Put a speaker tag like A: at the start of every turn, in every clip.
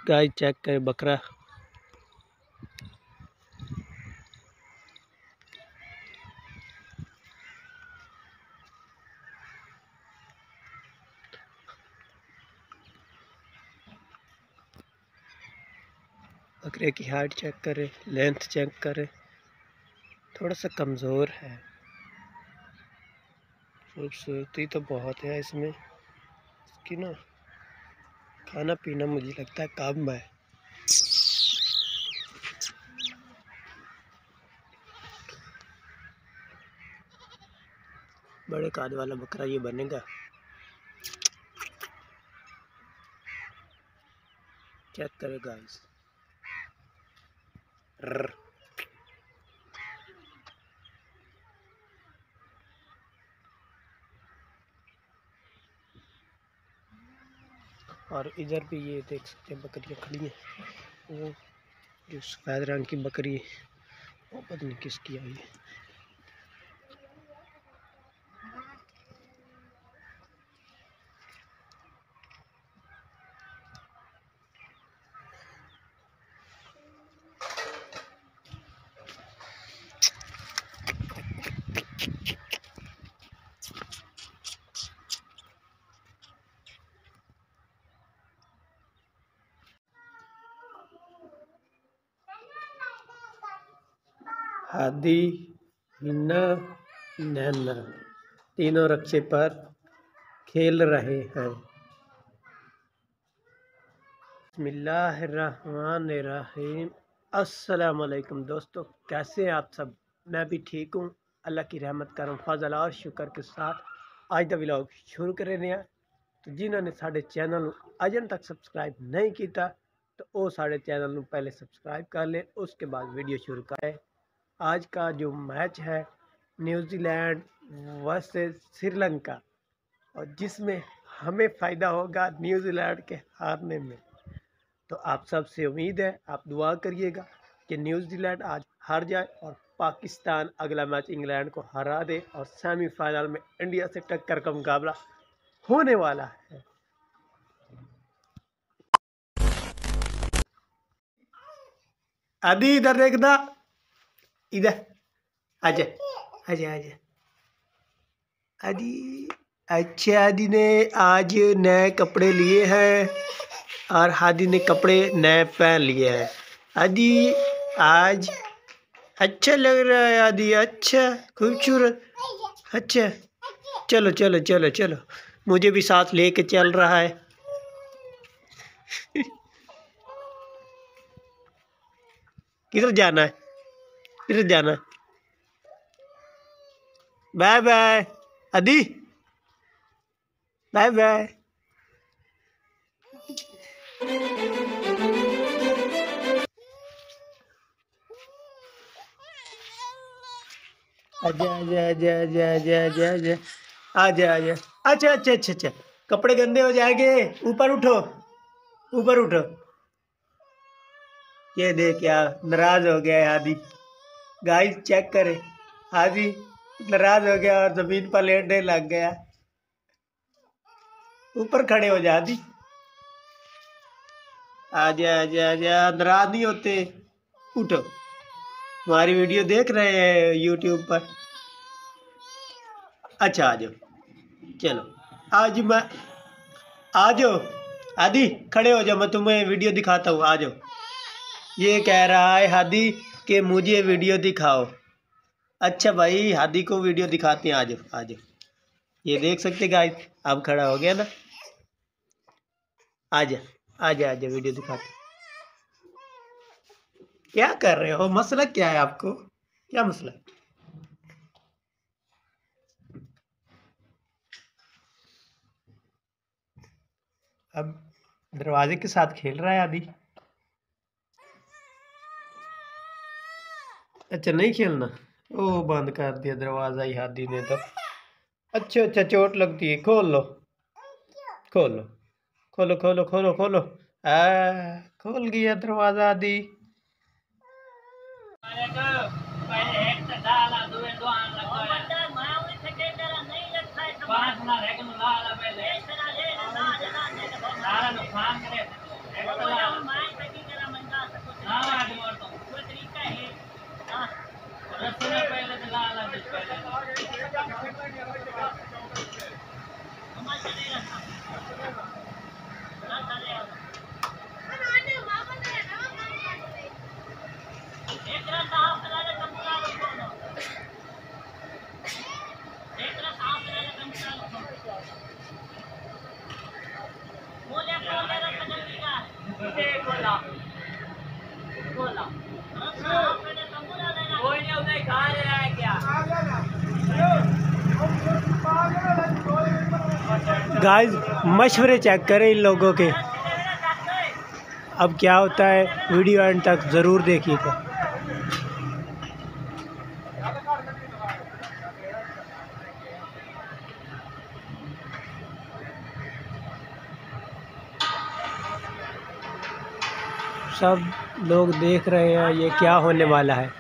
A: Guys check करें बकरा। बकरे की हाइट चेक करें, लेंथ चेक करें, थोड़ा सा कमज़ोर है। खूबसूरती तो बहुत है इसमें, इसकी ना खाना पीना मुझे लगता है कम है। बड़े काद वाला बकरा ये बनेगा। चेक करें गाइस। और इधर भी ये देख सकते हैं बकरियाँ खड़ी हैं। वो जो सफ़ेद रंग की बकरी है वो पता नहीं किसकी आई है। हादी, हिन्ना, नैना तीनों रक्षे पर खेल रहे हैं। बिस्मिल्लाहिर्रहमानिर्रहीम। अस्सलाम वालेकुम दोस्तों, कैसे हैं आप सब? मैं भी ठीक हूँ, अल्लाह की रहमत करम फजल और शुक्र के साथ आज दा व्लॉग शुरू कर रहे हैं। तो जिन्होंने साढ़े चैनल अजन तक सब्सक्राइब नहीं किया तो वो साढ़े चैनल पहले सब्सक्राइब कर ले, उसके बाद वीडियो शुरू करें। आज का जो मैच है न्यूजीलैंड वर्सेस श्रीलंका, और जिसमें हमें फ़ायदा होगा न्यूजीलैंड के हारने में। तो आप सबसे उम्मीद है आप दुआ करिएगा कि न्यूजीलैंड आज हार जाए और पाकिस्तान अगला मैच इंग्लैंड को हरा दे और सेमीफाइनल में इंडिया से टक्कर का मुकाबला होने वाला है। आदि इधर देखना, इधर आजा आजा आजा आदि। अच्छा, आदि ने आज नए कपड़े लिए हैं और हादी ने कपड़े नए पहन लिए हैं। आदि आज अच्छा लग रहा है, आदि अच्छा खूबसूरत। अच्छा चलो चलो चलो चलो, मुझे भी साथ लेके चल रहा है। किधर जाना है, किधर जाना है? बाय बाय आदि, बाय बाय। आजा आजा आजा आजा आजा आजा आजा आजा आजा। अच्छा अच्छा अच्छा अच्छा, कपड़े गंदे हो जाएंगे, ऊपर उठो, ऊपर उठो। ये देख क्या नाराज हो गया है हादी। गाइस चेक करे, हादी नाराज हो गया और जमीन पर लेटने लग गया। ऊपर खड़े हो जा हादी। आजा आजा आजा, नाराज नहीं होते, उठो। हमारी वीडियो देख रहे हैं यूट्यूब पर। अच्छा आ जाओ, चलो आज मैं आ जाओ। हादी खड़े हो जाओ, मैं तुम्हें वीडियो दिखाता हूँ, आ जाओ। ये कह रहा है हादी कि मुझे वीडियो दिखाओ। अच्छा भाई, हादी को वीडियो दिखाते हैं, आ जाओ आ जाओ। ये देख सकते गाइस, अब खड़ा हो गया ना। आजा आजा आजा, वीडियो दिखाते। क्या कर रहे हो, मसला क्या है आपको, क्या मसला? अब दरवाजे के साथ खेल रहा है आदि। अच्छा नहीं खेलना, ओ बंद कर दिया दरवाजा ही हादी ने तो। अच्छा अच्छा, चोट लगती है, खोल लो खोल लो, खोलो खोलो खोलो खोलो। खोल गया दरवाजा आदि। गाइस मशवरे चेक करें इन लोगों के। अब क्या होता है वीडियो एंड तक ज़रूर देखिएगा। सब लोग देख रहे हैं ये क्या होने वाला है।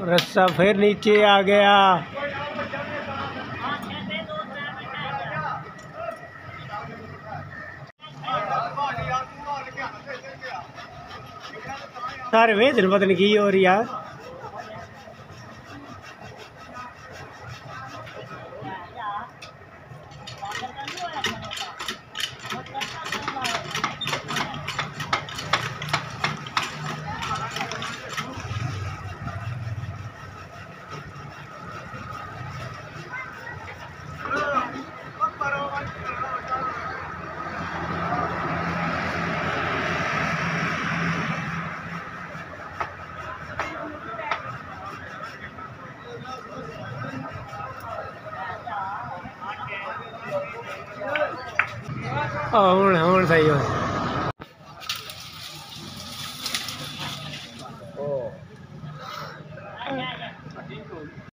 A: रस्सा फिर नीचे आ गया। सारे वे दिन पता नहीं की और यार ਹੁਣ ਸਹੀ ਹੋ